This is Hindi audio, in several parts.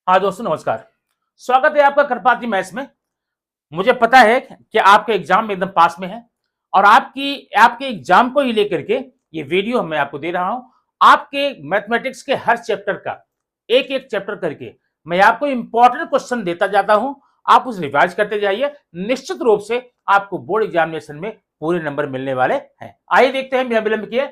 हाँ दोस्तों नमस्कार। स्वागत है आपका करपाती मैथ्स में। मुझे पता है कि आपके एग्जाम एकदम पास में है और आपके एग्जाम को ही लेकर के ये वीडियो मैं आपको दे रहा हूं। आपके मैथमेटिक्स के हर चैप्टर का एक एक चैप्टर करके मैं आपको इंपॉर्टेंट क्वेश्चन देता जाता हूं। आप उसे रिवाइज करते जाइए। निश्चित रूप से आपको बोर्ड एग्जामिनेशन में पूरे नंबर मिलने वाले हैं। आइए देखते हैं बिना विलंब किए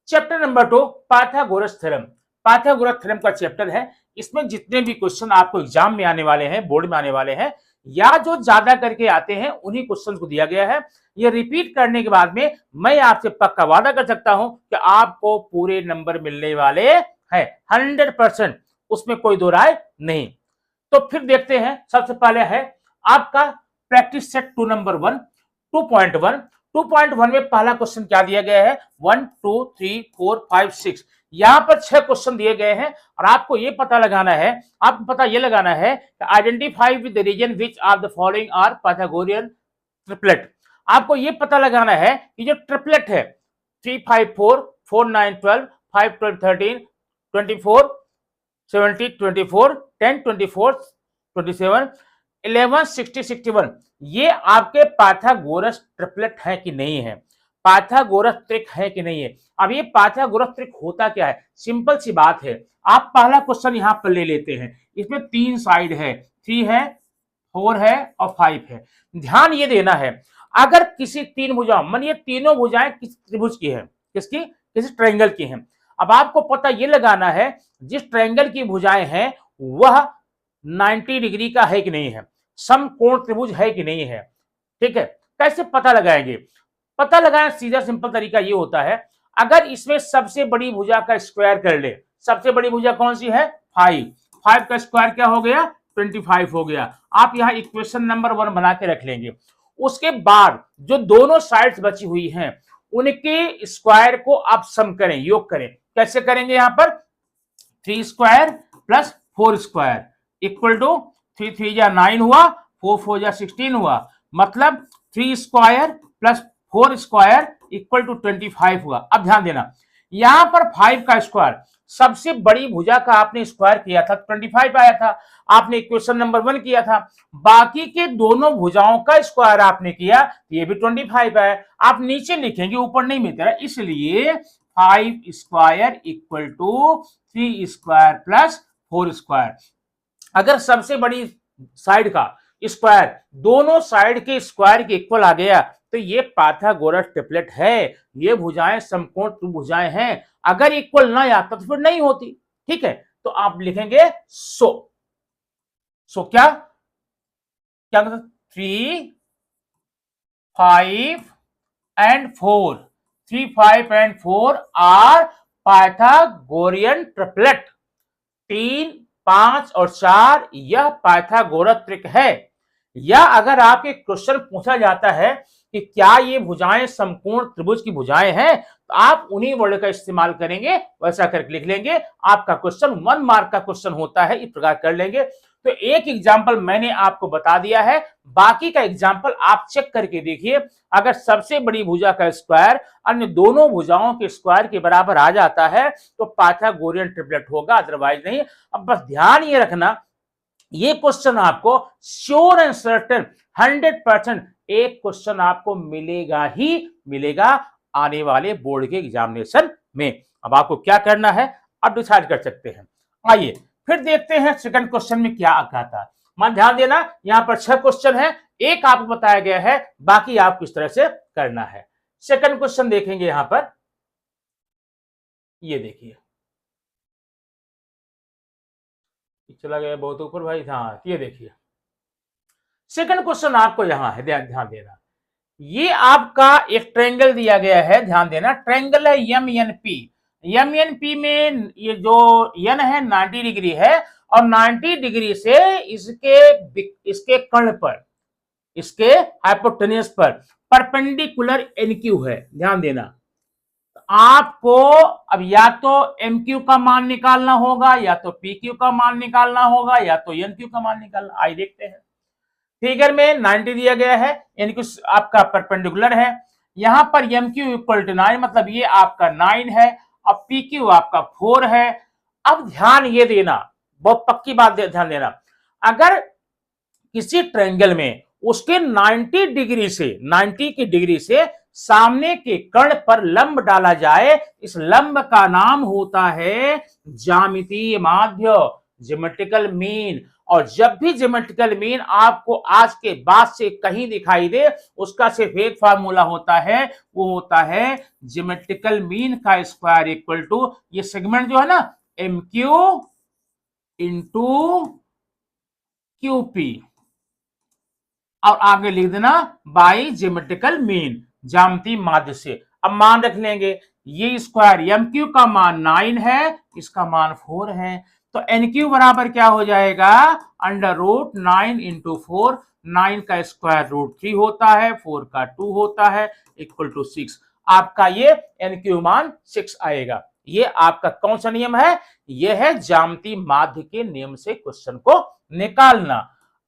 chapter number 2 Pythagoras theorem. Pythagoras theorem का चैप्टर है। इसमें जितने भी क्वेश्चन आपको एग्जाम में आने वाले हैं, बोर्ड में आने वाले हैं या जो ज्यादा करके आते हैं, उन्हीं क्वेश्चन को दिया गया है। ये रिपीट करने के बाद में मैं आपसे पक्का वादा कर सकता हूं कि आपको पूरे नंबर मिलने वाले हैं 100%। उसमें कोई दो राय नहीं। तो फिर देखते हैं। सबसे पहले है आपका प्रैक्टिस सेट 2 नंबर 1 2.1। 2.1 में पहला क्वेश्चन क्या दिया गया है 1 2 3 4 5 6। यहां पर 6 क्वेश्चन दिए गए हैं और आपको ये पता लगाना है, identify with the reason which of the following are Pythagorean triplet. आपको ये पता लगाना है कि जो ट्रिपलेट है 3 5 4 4 9 12 5 12 13 24 70 24 10 24 27 11 60 61, ये आपके पाइथागोरस ट्रिपलेट है कि नहीं है, पाइथागोरस त्रिक है कि नहीं है। अब ये पाइथागोरस त्रिक होता क्या है, सिंपल सी बात है। आप पहला क्वेश्चन यहां पर ले लेते हैं। इसमें 3 साइड है, 3 है 4 है और 5 है। ध्यान ये देना है, अगर किसी 3 भुजाओं मान ये तीनों भुजाएं किस त्रिभुज की है, किसी ट्रायंगल की हैं। अब आपको पता ये लगाना है जिस ट्रायंगल की भुजाएं हैं वह 90 डिग्री का है कि नहीं है, समकोण त्रिभुज है कि नहीं है। ठीक है, कैसे पता लगाएंगे? पता लगाना सीधा सिंपल तरीका ये होता है, अगर इसमें सबसे बड़ी भुजा का स्क्वायर कर ले। सबसे बड़ी भुजा कौन सी है 5, 5 का स्क्वायर क्या हो गया 25 हो गया। आप यहां इक्वेशन नंबर 1 बना के रख लेंगे। उसके बाद जो दोनों साइड्स बची हुई हैं उनके स्क्वायर को आप सम करें, योग करें। कैसे करेंगे? यहां पर 3 square plus 4 square equal to 3 3 जा 9 हुआ, 4 4 जा 16 हुआ, मतलब 3 square plus 4 square equal to 25 हुआ। अब ध्यान देना, यहां पर 5 का स्क्वायर, सबसे बड़ी भुजा का आपने स्क्वायर किया था 25 आया था, आपने इक्वेशन नंबर 1 किया था। बाकी के दोनों भुजाओं का स्क्वायर आपने किया, ये भी 25 है। आप नीचे लिखेंगे, ऊपर नहीं मिलता है, इसलिए 5 square equal to 3 square plus 4 square. अगर सबसे बड़ी साइड का स्क्वायर दोनों साइड के स्क्वायर के इक्वल आ गया तो ये पाइथागोरस ट्रिपलेट है। ये भुजाएं समकोण त्रिभुजाएं हैं। अगर इक्वल ना आता तो फिर नहीं होती। ठीक है, तो आप लिखेंगे सो क्या क्या मतलब 3 5 and 4, 3 5 and 4 are Pythagorean triplet. 3 5 और 4 यह पाइथागोरस त्रिक है। या अगर आपके क्वेश्चन पूछा जाता है कि क्या ये भुजाएं समकोण त्रिभुज की भुजाएं हैं, तो आप उन्हीं वर्ड का इस्तेमाल करेंगे, वैसा करके लिख लेंगे। आपका क्वेश्चन 1 मार्क का क्वेश्चन होता है, इस प्रकार कर लेंगे। तो एक एग्जाम्पल मैंने आपको बता दिया है, बाकी का एग्जाम्पल आप चेक करके देखिए। अगर सबसे बड़ी भुजा का स्क्वायर अन्य दोनों भुजाओं के स्क्वायर के बराबर आ जाता है तो पाइथागोरियन ट्रिपलेट होगा, अदरवाइज नहीं। अब बस ध्यान ये रखना, ये क्वेश्चन आपको श्योर एंड सर्टेन 100% एक क्वेश्चन आपको मिलेगा ही मिलेगा आने वाले बोर्ड के एग्जामिनेशन में। अब आपको क्या करना है अब डिसाइड कर सकते हैं। आइए फिर देखते हैं सेकंड क्वेश्चन में क्या आता है। मान ध्यान देना, यहां पर 6 क्वेश्चन है, एक आपको बताया गया है, बाकी आप किस तरह से करना है। सेकंड क्वेश्चन देखेंगे, यहां पर ये देखिए, चला गया बहुत ऊपर भाई। हाँ, ये देखिए सेकंड क्वेश्चन आपको यहां है, ध्यान देना। ये आपका एक ट्रायंगल दिया गया है, ध्यान देना। ट्रायंगल है M N P. M N P में ये जो एन है 90 डिग्री है और 90 डिग्री से इसके कर्ण पर, इसके हाइपोटेन्यूज पर परपेंडिकुलर एन क्यू है। ध्यान देना, आपको अब या तो एम क्यू का मान निकालना होगा, या तो पी क्यू का मान निकालना होगा, या तो एन क्यू का मान निकालना। आइए देखते हैं। फिगर में 90 दिया गया है, यानी कि आपका परपेंडिकुलर है। यहां पर एम क्यू इक्वल टू 9, मतलब ये आपका 9 है और पी क्यू आपका 4 है। अब ध्यान ये देना, बहुत पक्की बात ध्यान देना, अगर किसी ट्रायंगल में उसके 90 डिग्री से 90 की डिग्री से सामने के कर्ण पर लंब डाला जाए, इस लंब का नाम होता है ज्यामितीय माध्य, ज्योमेट्रिकल मीन। और जब भी ज्योमेट्रिकल मीन आपको आज के बाद से कहीं दिखाई दे, उसका सिर्फ एक फार्मूला होता है, वो होता है ज्योमेट्रिकल मीन का स्क्वायर इक्वल टू ये सेगमेंट जो है ना एम क्यू इंटू क्यूपी, और आगे लिख देना बाई ज्योमेट्रिकल मीन, ज्यामितीय माध्य से। अब मान रख लेंगे, ये स्क्वायर एम क्यू का मान 9 है, इसका मान 4 है, तो एन क्यू बराबर क्या हो जाएगा, अंडर रूट 9 इंटू 4, 9 का स्क्वायर रूट 3 होता है, 4 का 2 होता है, इक्वल टू 6। आपका ये एन क्यू मान 6 आएगा। ये आपका कौन सा नियम है, ये है ज्यामितीय माध्य के नियम से क्वेश्चन को निकालना।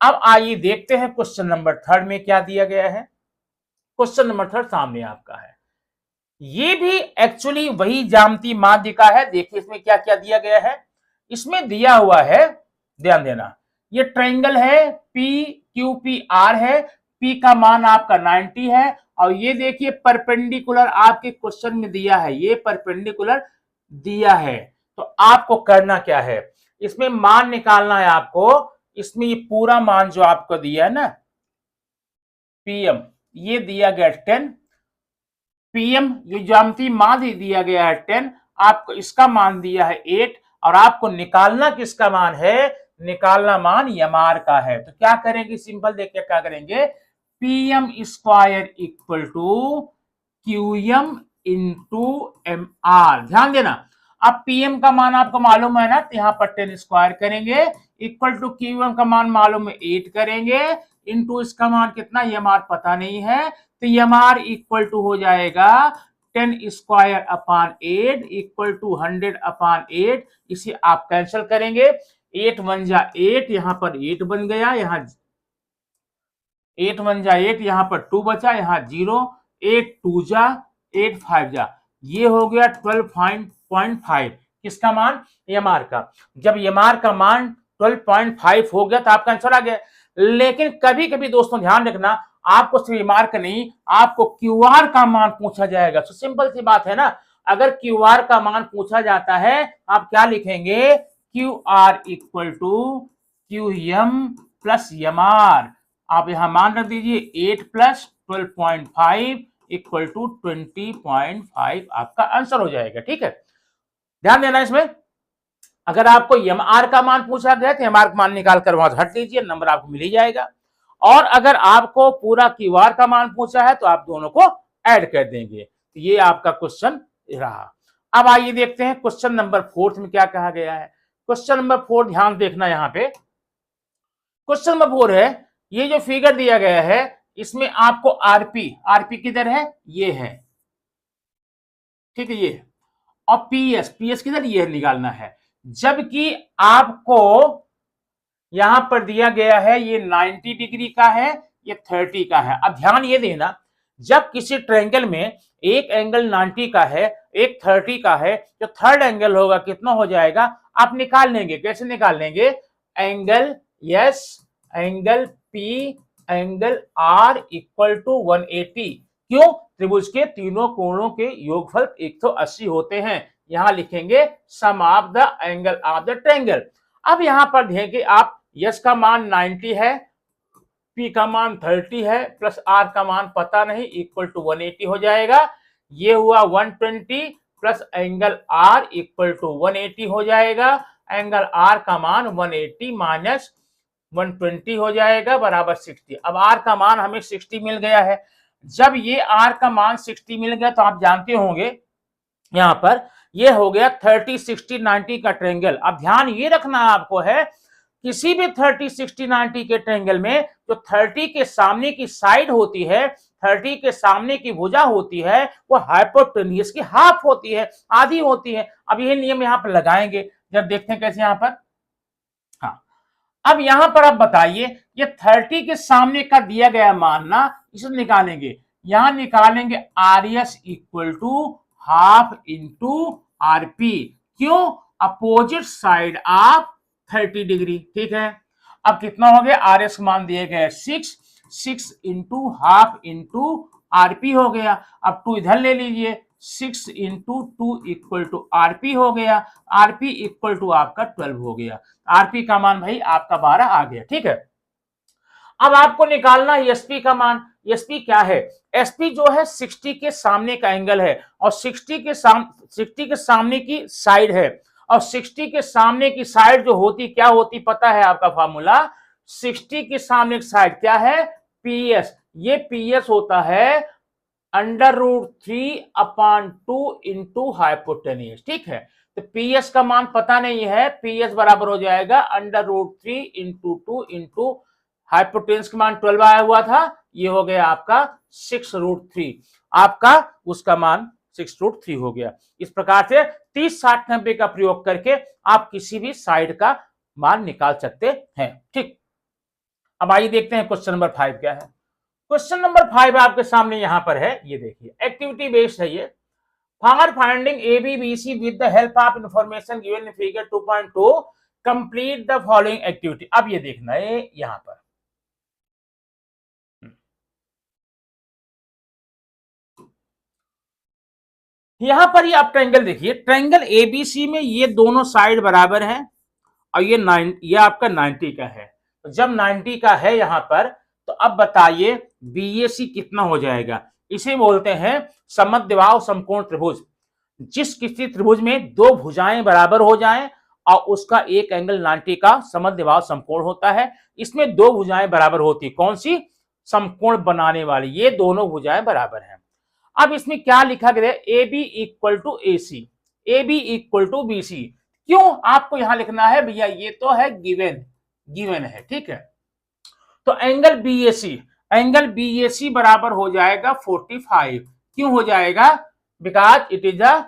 अब आइए देखते हैं क्वेश्चन नंबर 3 में क्या दिया गया है। क्वेश्चन नंबर 3 सामने आपका है, ये भी एक्चुअली वही ज्यामितीय माध्य का है। देखिए इसमें क्या क्या दिया गया है, इसमें दिया हुआ है, ध्यान देना, ये ट्रायंगल है पी क्यू पी आर है, पी का मान आपका 90 है, और ये देखिए परपेंडिकुलर आपके क्वेश्चन में दिया है, ये परपेंडिकुलर दिया है। तो आपको करना क्या है, इसमें मान निकालना है आपको। इसमें ये पूरा मान जो आपको दिया है ना पीएम, ये दिया गया 10, पीएम ये ज्यामितीय माध्य दिया गया है 10, आपको इसका मान दिया है 8, और आपको निकालना किसका मान है, निकालना मान एमआर का है। तो क्या करेंगे, सिंपल देखिए क्या करेंगे, PM square equal to QM into M R. ध्यान देना, अब पीएम का मान आपको मालूम है ना, तो यहां पर 10 स्क्वायर करेंगे, इक्वल टू क्यूएम का मान मालूम है 8 करेंगे, इंटू इसका मान कितना एमआर पता नहीं है, तो एमआर इक्वल टू हो जाएगा 10 square upon 8 equal to 100 upon 8। इसे आप कैंसिल करेंगे, 8 1 जा 8, यहां पर 8 बन गया, यहाँ 8 1 जा 8, यहां पर 2 बचा, यहाँ 0, 8 2 जा 8 5 जा, ये हो गया 12.5 किसका मान, एमआर का। जब एमआर का मान 12.5 हो गया तो आपका आंसर आ गया। लेकिन कभी कभी दोस्तों ध्यान रखना, आपको सिर्फ एमआर का नहीं, आपको क्यूआर का मान पूछा जाएगा। तो सिंपल सी बात है ना, अगर क्यूआर का मान पूछा जाता है आप क्या लिखेंगे, Q R equal to Q M plus MR. आप यहां मान रख दीजिए 8 प्लस 12.5 इक्वल टू 20.5, आपका आंसर हो जाएगा। ठीक है, ध्यान देना इसमें, अगर आपको एमआर का मान पूछा गया तो एमआर का मान निकाल कर वहां हट दीजिए, नंबर आपको मिल ही जाएगा। और अगर आपको पूरा क्यूआर का मान पूछा है तो आप दोनों को ऐड कर देंगे। ये आपका क्वेश्चन रहा। अब आइए देखते हैं क्वेश्चन नंबर 4 में क्या कहा गया है। क्वेश्चन नंबर 4 ध्यान देखना, यहां पे क्वेश्चन नंबर 4 है, ये जो फिगर दिया गया है इसमें आपको आरपी किधर है, ये है, ठीक है, ये, और पीएस किधर, ये निकालना है। जबकि आपको यहां पर दिया गया है ये 90 डिग्री का है, ये 30 का है। अब ध्यान ये देना, जब किसी ट्रायंगल में एक एंगल 90 का है, एक 30 का है, जो थर्ड एंगल होगा कितना हो जाएगा, आप निकाल लेंगे। कैसे निकाल लेंगे, angle S, angle P, angle R equal to 180। क्यों, त्रिभुज के तीनों कोणों के योगफल 180 होते हैं। यहां लिखेंगे sum of the angle of the triangle. अब यहां पर देखेंगे आप, यस का मान 90 है, पी का मान 30 है, प्लस आर का मान पता नहीं, इक्वल टू 180 हो जाएगा। ये हुआ 120 plus angle R equal to 180 हो जाएगा। एंगल आर का मान 180 माइनस 120 हो जाएगा बराबर 60। अब आर का मान हमें 60 मिल गया है। जब ये आर का मान 60 मिल गया तो आप जानते होंगे यहां पर ये हो गया 30 60 90 का ट्रायंगल। अब ध्यान ये रखना आपको है, किसी भी 30 60 90 के ट्रायंगल में जो 30 के सामने की साइड होती है, 30 के सामने की भुजा होती है, वो हाइपोटेन्यूज की हाफ होती है, आधी होती है। अब ये नियम यहां पर लगाएंगे, जब देखते हैं कैसे यहां पर। हाँ, अब यहां पर आप बताइए, ये 30 के सामने का दिया गया मान ना, इसे निकालेंगे। यहां निकालेंगे R S equal to half into RP. क्यों, अपोजिट साइड ऑफ 30 डिग्री। ठीक है, अब कितना हो गया, आर एस मान दिए गए 6 इंटू हाफ इंटू आरपी हो गया। अब 2 इधर ले लीजिए, 6 इंटू 2 इक्वल टू आरपी हो गया, आरपी इक्वल टू आपका 12 हो गया। आरपी का मान भाई आपका 12 आ गया। ठीक है, अब आपको निकालना एसपी का मान। एसपी क्या है, एसपी जो है 60 के सामने का एंगल है और 60 के सामने की साइड है, और 60 के सामने की साइड जो होती क्या होती पता है आपका फॉर्मूला, 60 के सामने की साइड क्या है, पीएस। ये पीएस होता है √3/2 इंटू हाइपोटेन्यूज। ठीक है, तो पीएस का मान पता नहीं है, पीएस बराबर हो जाएगा √3 इंटू 2 इंटू हाइपोटेन्यूज का मान 12 आया हुआ था, ये हो गया आपका 6√3, आपका उसका मान 6√3 हो गया। इस प्रकार से 30, 60, 90 का प्रयोग करके आप किसी भी साइड का मान निकाल सकते हैं। ठीक, अब आइए देखते हैं क्वेश्चन नंबर 5 क्या है। क्वेश्चन नंबर 5 आपके सामने यहां पर है, ये देखिए एक्टिविटी बेस्ड है ये। For finding A B B C with the help of information given in figure 2.2 complete the following activity. अब ये देखना है यहां पर, यहां पर ये आप ट्रायंगल देखिए, ट्रायंगल एबीसी में ये दोनों साइड बराबर हैं और ये आपका 90 का है। तो जब 90 का है यहां पर, तो अब बताइए बीएसी कितना हो जाएगा। इसे बोलते हैं समद्विबाहु समकोण त्रिभुज। जिस किसी त्रिभुज में दो भुजाएं बराबर हो जाएं और उसका एक एंगल 90 का समद्विबाहु समकोण होता है, इसमें दो भुजाएं बराबर होती, कौन सी, समकोण बनाने वाली, ये दोनों भुजाएं बराबर हैं। अब इसमें क्या लिखा गया, A B equal to A C, A B equal to B C. क्यों आपको यहां लिखना है भैया, ये तो है गिवन है। ठीक है, तो एंगल बीएसी बराबर हो जाएगा 45। क्यों हो जाएगा, because it is a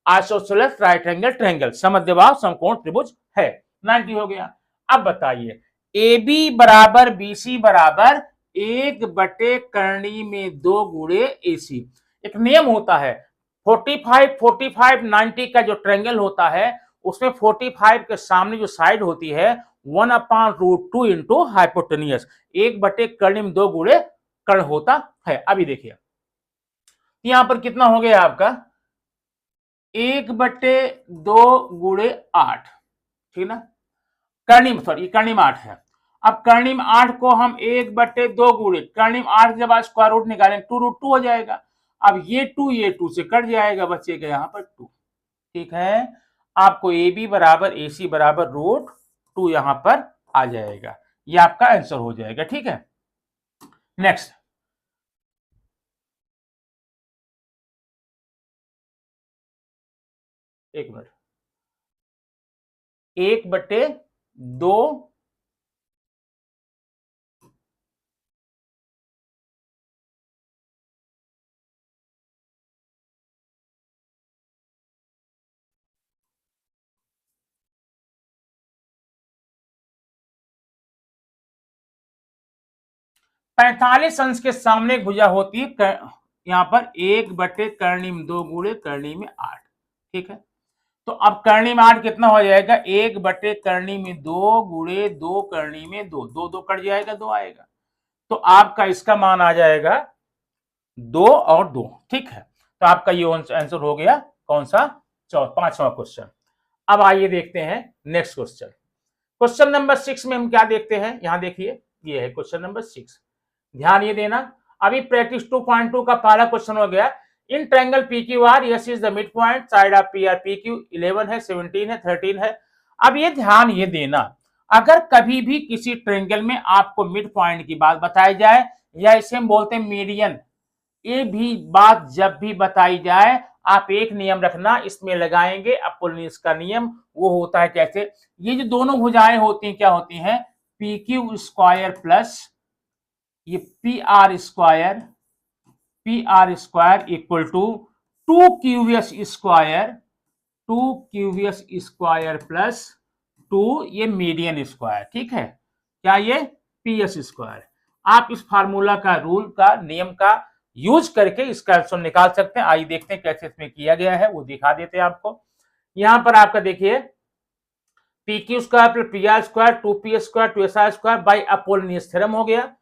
isosceles right angle triangle, समद्विबाहु समकोण त्रिभुज है। 90 हो गया। अब बताइए ए बी बराबर बी सी बराबर 1/करणी में 2 गुणे ए सी। एक नियम होता है, 45 45 90 का जो ट्रायंगल होता है उसमें 45 के सामने जो साइड होती है 1/√2 इंटू हाइपोटेनियस, 1/करणी में 2 गुणे कर्ण होता है। अभी देखिए यहां पर कितना हो गया आपका, 1/2 गुणे 8, ठीक ना, कर्णिम सॉरी कर्णिम 8 है। अब कर्णिम 8 को हम 1/2 गुणे कर्णिम 8 जब आज स्क्वायर रूट निकालेंगे 2√2 हो जाएगा। अब ये 2 से कट जाएगा, बचेगा यहां पर 2। ठीक है, आपको ए बी बराबर ए सी बराबर √2 यहां पर आ जाएगा, ये आपका आंसर हो जाएगा। ठीक है, नेक्स्ट, एक मिनट, 1/2 45 अंश के सामने एक भुजा होती है, यहां पर 1/करणी में 2 गुणे करणी में 8। ठीक है, तो अब करणी में 8 कितना हो जाएगा, 1/करणी में 2 गुणे 2 करणी में 2, 2 कट जाएगा, 2 आएगा, तो आपका इसका मान आ जाएगा 2 और 2। ठीक है, तो आपका ये आंसर हो गया कौन सा, 5वां क्वेश्चन। अब आइए देखते हैं नेक्स्ट क्वेश्चन। क्वेश्चन नंबर 6 में हम क्या देखते हैं, यहां देखिए ये है क्वेश्चन नंबर 6, ध्यान ये देना। अभी प्रैक्टिस 2.2 का पहला क्वेश्चन हो गया, in triangle PQR yes is the mid point, side of PR PQ 11 है, 17 है, 13 है। अब ये ध्यान ये देना, अगर कभी भी किसी ट्रायंगल में आपको मिड पॉइंट की बात बताई जाए या इसे हम बोलते हैं मीडियन, ये भी बात जब भी बताई जाए आप एक नियम रखना, इसमें लगाएंगे अपोलोनियस का नियम। वो होता है कैसे, ये जो दोनों भुजाएं होती हैं क्या होती हैं, PQ स्क्वायर प्लस ये PR square equal to 2QS square plus 2 ये मीडियन स्क्वायर। ठीक है, क्या ये PS स्क्वायर। आप इस फार्मूला का रूल का नियम का यूज करके इसका आंसर निकाल सकते हैं। आइए देखते हैं कैसे इसमें किया गया है, वो दिखा देते हैं आपको। यहां पर आपका देखिए P Q square plus P R square 2 P square 2 SR square by Apollonius theorem हो गया।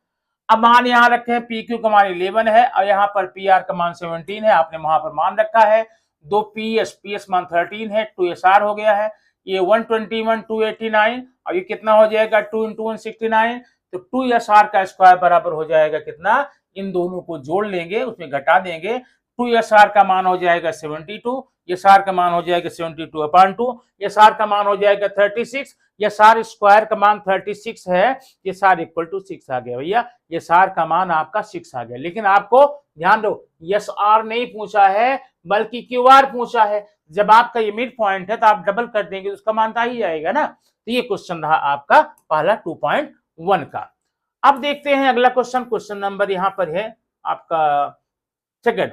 अब मान यहां रखे हैं पी क्यू का मान 11 है और यहाँ पर पी आर का मान 17 है, आपने वहां पर मान रखा है। 2 पी एस मान 13 है, 2 SR हो गया है। ये 121 289 और ये कितना हो जाएगा 2 × 169, तो 2 SR का स्क्वायर बराबर हो जाएगा कितना, इन दोनों को जोड़ लेंगे उसमें घटा देंगे, 2 SR का मान हो जाएगा 72, SR का मान हो जाएगा 72/2, SR का मान हो जाएगा 36, SR स्क्वायर का मान 36 है, SR इक्वल टू 6 आ गया भैया, SR का मान आपका 6 आ गया। लेकिन आपको ध्यान दो SR नहीं पूछा है बल्कि QR पूछा है। जब आपका ये मिड पॉइंट है तो आप डबल कर देंगे तो उसका मान तो ही जाएगा ना। तो ये क्वेश्चन रहा आपका पहला 2.1 का। अब देखते हैं अगला क्वेश्चन, क्वेश्चन नंबर यहां पर है आपका सेकंड।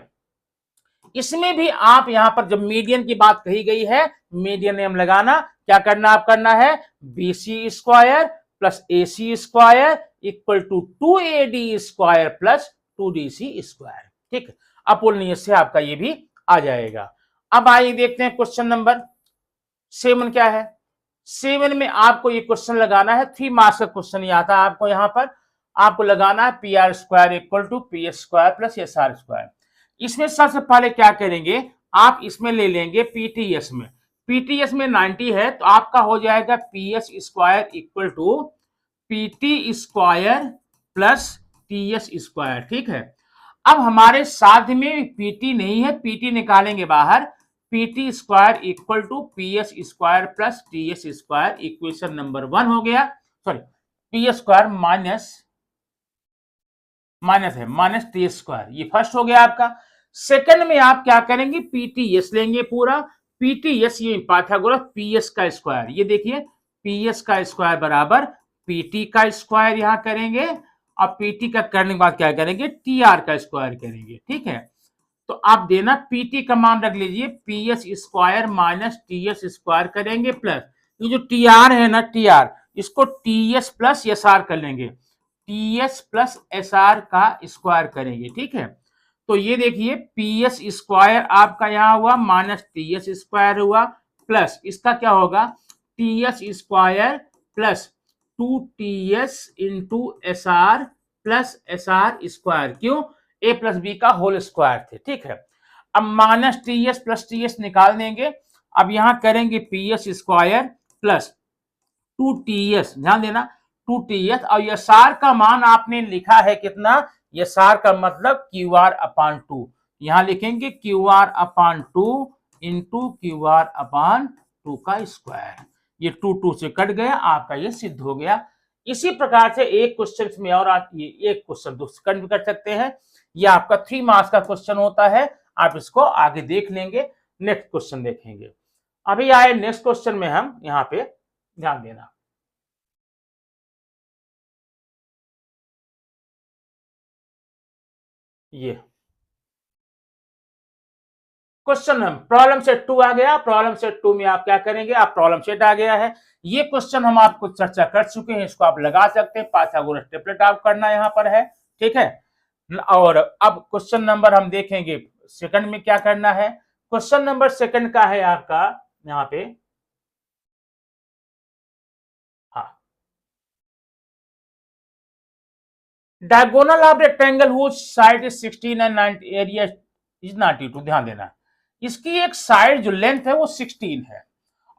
इसमें भी आप यहां पर जब मीडियन की बात कही गई है, मीडियन नेम लगाना, क्या करना आप करना है BC square plus AC square equal to 2AD square plus 2DC square. ठीक है, अपोलोनियस से आपका ये भी आ जाएगा। अब आइए देखते हैं क्वेश्चन नंबर 7 क्या है। 7 में आपको ये क्वेश्चन लगाना है, 3 मार्क्स का क्वेश्चन ये आता है आपको, यहां पर आपको लगाना है PR square equal to PS square plus SR square. इसमें सबसे पहले क्या करेंगे, आप इसमें ले लेंगे PTS में, PTS में 90 है तो आपका हो जाएगा PS square equal to PT square plus TS square. ठीक है, अब हमारे साथ में PT नहीं है, PT निकालेंगे बाहर, PT square equal to PS square plus TS square, equation number 1 हो गया। सॉरी, PS स्क्वायर माइनस है माइनस टी स्क्वायर, ये फर्स्ट हो गया आपका। सेकंड में आप क्या करेंगे PTS लेंगे पूरा, PTS ये पाइथागोरस PS का स्क्वायर, ये देखिए PS का स्क्वायर बराबर PT का स्क्वायर यहां करेंगे और PT का करने के बाद क्या करेंगे TR का स्क्वायर करेंगे। ठीक है, तो आप देना PT का मान रख लीजिए PS square minus TS square करेंगे प्लस ये जो TR है ना TR, इसको TS प्लस SR कर लेंगे, TS प्लस SR का स्क्वायर करेंगे। ठीक है, तो ये देखिए PS स्क्वायर आपका यहां हुआ माइनस TS स्क्वायर हुआ प्लस इसका क्या होगा TS square plus 2TS into SR plus SR square, क्यों A प्लस बी का होल स्क्वायर थे। ठीक है, अब माइनस TS प्लस TS निकाल देंगे, अब यहां करेंगे PS स्क्वायर प्लस 2TS, ध्यान देना 2TS और SR का मान आपने लिखा है कितना, SR का मतलब QR/2, यहां लिखेंगे QR/2 इंटू QR/2 का स्क्वायर, ये 2 से कट गया आपका, ये सिद्ध हो गया। इसी प्रकार से एक क्वेश्चन में और आप ये एक क्वेश्चन दूसरा कर सकते हैं, ये आपका 3 मार्क्स का क्वेश्चन होता है, आप इसको आगे देख लेंगे, नेक्स्ट क्वेश्चन देखेंगे। अभी आए नेक्स्ट क्वेश्चन में, हम यहाँ पे ध्यान देना, ये क्वेश्चन प्रॉब्लम सेट 2 आ गया। प्रॉब्लम सेट 2 में आप क्या करेंगे, आप प्रॉब्लम सेट आ गया है, ये क्वेश्चन हम आपको चर्चा कर चुके हैं, इसको आप लगा सकते हैं, पाइथागोरस ट्रिपलेट आप करना यहाँ पर है। ठीक है, और अब क्वेश्चन नंबर हम देखेंगे सेकंड में क्या करना है। क्वेश्चन नंबर सेकंड का है आपका यहाँ पे, हाँ, diagonal of rectangle which side is 16 and 90 area is 92, ध्यान देना, इसकी एक साइड जो लेंथ है वो 16 है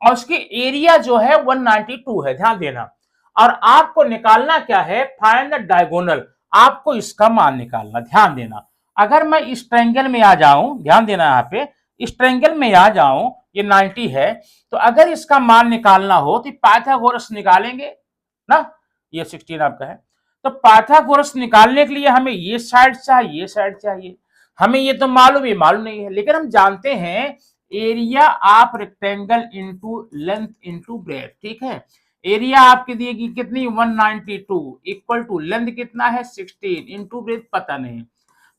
और उसकी एरिया जो है 192 है, ध्यान देना। और आपको निकालना क्या है, फाइंड द डायगोनल, आपको इसका मान निकालना, ध्यान देना। अगर मैं इस ट्रायंगल में आ जाऊं, ध्यान देना यहाँ पे, इस ट्रायंगल में आ जाऊं, ये 90 है, तो अगर इसका मान निकालना हो तो पाइथागोरस निकालेंगे ना, ये 16 आपका है, तो पाइथागोरस निकालने के लिए हमें ये साइड चाहिए, ये साइड चाहिए, हमें ये तो मालूम नहीं है, लेकिन हम जानते हैं area of rectangle into length into breadth. ठीक है, एरिया आपकी दिएगी कितनी 192 इक्वल टू लेंथ कितना है 16 इंटू ब्रेथ पता नहीं,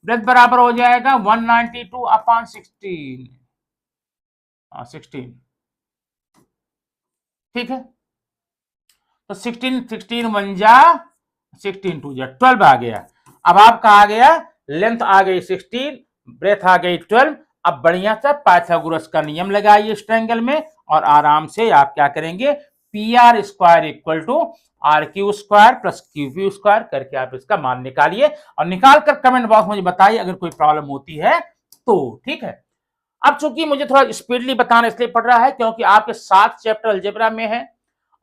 ब्रेथ बराबर हो जाएगा 192/16, 16। ठीक है, तो 16 1 जा 16 2 जा 12 आ गया। अब आपका आ गया लेंथ आ गई 16, ब्रेथ आ गई 12। अब बढ़िया सा पाइथागोरस का नियम लगाइए इस ट्रायंगल में और आराम से आप क्या करेंगे P R square equal to R Q square plus Q P square करके आप इसका मान निकालिए और निकाल कर कमेंट बॉक्स में मुझे बताइए अगर कोई प्रॉब्लम होती है तो। ठीक है, अब चूंकि मुझे थोड़ा स्पीडली बताना इसलिए पड़ रहा है क्योंकि आपके 7 चैप्टर अलजेब्रा में है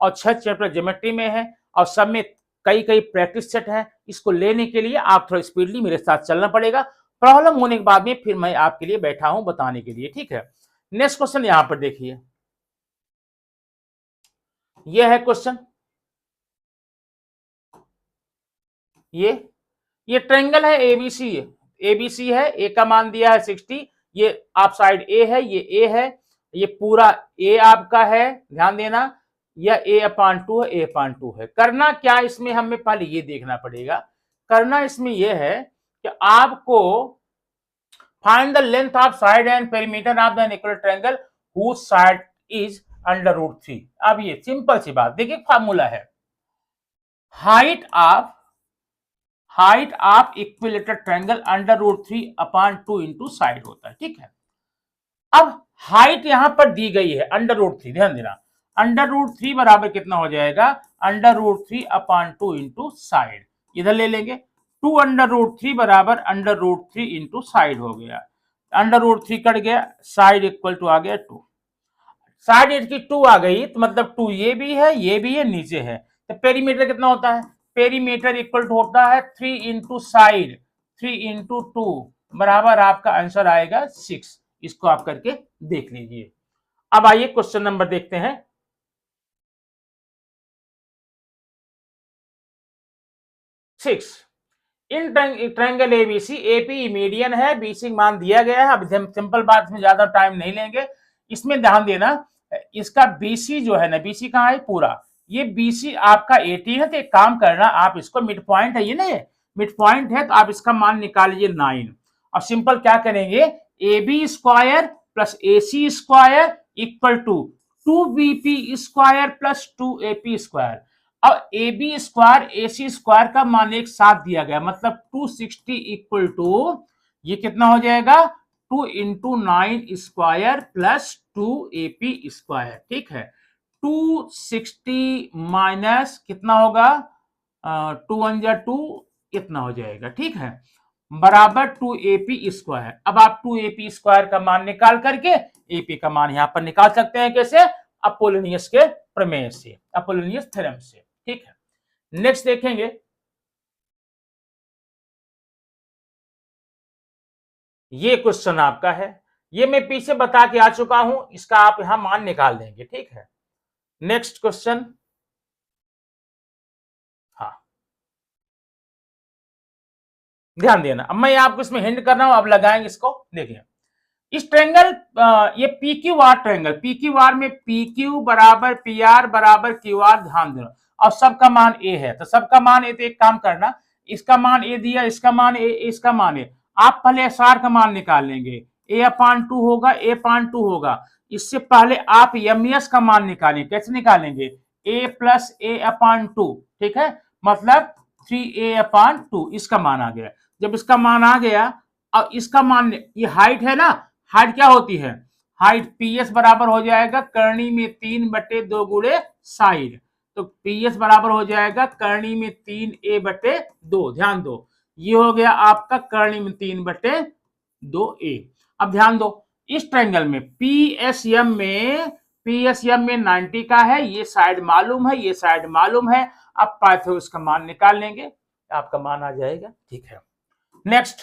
और 6 चैप्टर ज्योमेट्री में है और सब में कई कई प्रैक्टिस सेट है। इसको लेने के लिए आप थोड़ा स्पीडली मेरे साथ चलना पड़ेगा। प्रॉब्लम होने के बाद में फिर मैं आपके लिए बैठा हूं बताने के लिए। ठीक है, नेक्स्ट क्वेश्चन यहां पर देखिए, यह है क्वेश्चन। ये ट्रायंगल है एबीसी, एबीसी है, ए का मान दिया है 60, ये आप साइड ए है, ये ए है, ये पूरा ए आपका है, ध्यान देना, यह a/2 है, a/2 है। करना क्या इसमें हमें पहले ये देखना पड़ेगा। करना इसमें यह है कि आपको find the length of side and perimeter of the equal triangle whose side is √3। अब ये सिंपल सी बात देखिए, फार्मूला है height of equilateral triangle √3/2 into side होता है। ठीक है, अब हाइट यहां पर दी गई है √3, ध्यान देना, √3 बराबर कितना हो जाएगा, √3/2 इंटू साइड, इधर ले लेंगे, 2 √3 बराबर √3 इंटू साइड हो गया, √3 कट गया, साइड इक्वल टू आ गया 2, साइड इसकी 2 आ गई तो मतलब 2 ये भी है नीचे है, तो पेरीमीटर कितना होता है, पेरीमीटर इक्वल टू होता है 3 इंटू साइड, 3 इंटू 2 बराबर आपका आंसर आएगा 6। इसको आप करके देख लीजिए। अब आइए क्वेश्चन नंबर देखते हैं। In triangle ABC, AP median है, बीसी मान दिया गया है। अब सिंपल बात में ज्यादा टाइम नहीं लेंगे, इसमें ध्यान देना, इसका बीसी जो है ना, बीसी कहाँ है, पूरा ये बीसी आपका 80 है, तो एक काम करना, आप इसको मिड पॉइंट है, ये ना मिड पॉइंट है, तो आप इसका मान निकाल लीजिए 9। अब सिंपल क्या करेंगे, A B square plus A C square equal to 2bp square plus 2ap square. अब A B square A C square का मान एक साथ दिया गया, मतलब 260 इक्वल टू ये कितना हो जाएगा, 2 into 9 square plus 2ap square. ठीक है, 260 माइनस कितना होगा, 2 1 जा 2, कितना हो जाएगा, ठीक है, बराबर 2ap स्क्वायर। अब आप 2ap स्क्वायर का मान निकाल करके ap का मान यहां पर निकाल सकते हैं, कैसे, अपोलोनियस के प्रमेय से, अपोलोनियस थ्योरम से। ठीक है, नेक्स्ट देखेंगे, ये क्वेश्चन आपका है, ये मैं पीछे बता के आ चुका हूं, इसका आप यहां मान निकाल देंगे। ठीक है, नेक्स्ट क्वेश्चन, हाँ ध्यान देना, अब मैं आपको इसमें हिंट कर रहा हूं, अब लगाएंगे इसको, देखिए इस ट्रायंगल, ये P Q R triangle, P Q R में पी क्यू बराबर पी आर बराबर क्यू आर, ध्यान देना, और सबका मान ए है, तो सबका मान ए, तो एक काम करना, इसका मान ए दिया, इसका मान ए, इसका मान ए, आप पहले एस आर का मान निकाल लेंगे, a/2 होगा, a/2 होगा, इससे पहले आप एमएस का मान निकालेंगे, कैसे निकालेंगे, a प्लस a/2, ठीक है, मतलब 3a/2, इसका मान आ गया। जब इसका मान आ गया और इसका मान, ये हाइट है ना, हाइट क्या होती है, हाइट पीएस बराबर हो जाएगा करनी में 3/2 गुणे साइड, तो पीएस बराबर हो जाएगा करनी में 3a/2, ध्यान दो, ये हो गया आपका करनी में 3/2a। अब ध्यान दो, इस ट्रायंगल में पीएसएम में 90 का है, ये साइड मालूम है, ये साइड मालूम है, अब पाइथागोरस का मान निकाल लेंगे, आपका मान आ जाएगा। ठीक है, नेक्स्ट